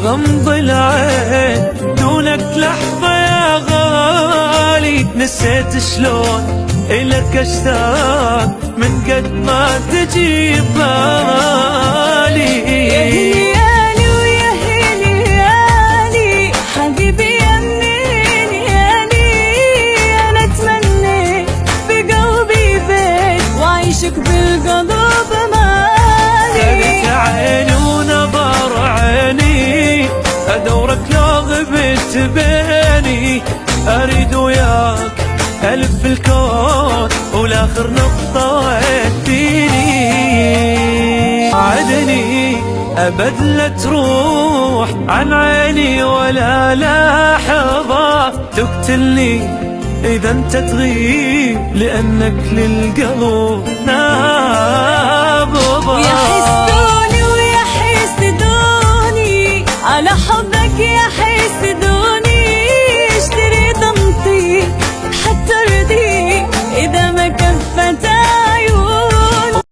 غمض العين دونك لحظة يا غالي، نسيت شلون إلك اشتاق من قد ما تجي بالي. يا هليالي ويا هليالي حبيبي يا منين يالي، أنا أتمنى بقلبي بيت وعيشك بالقلب مالي. خذت عيني ونظر عيني أدورك لو غبت بيني، أريد وياك ألف الكون والآخر نقطة وديني. عدني أبد لا تروح عن عيني ولا لحظة تقتلني إذا أنت تغيب، لأنك للقلب نابضة. ويا حسدوني ويا حسدوني على حبك يا حسدوني،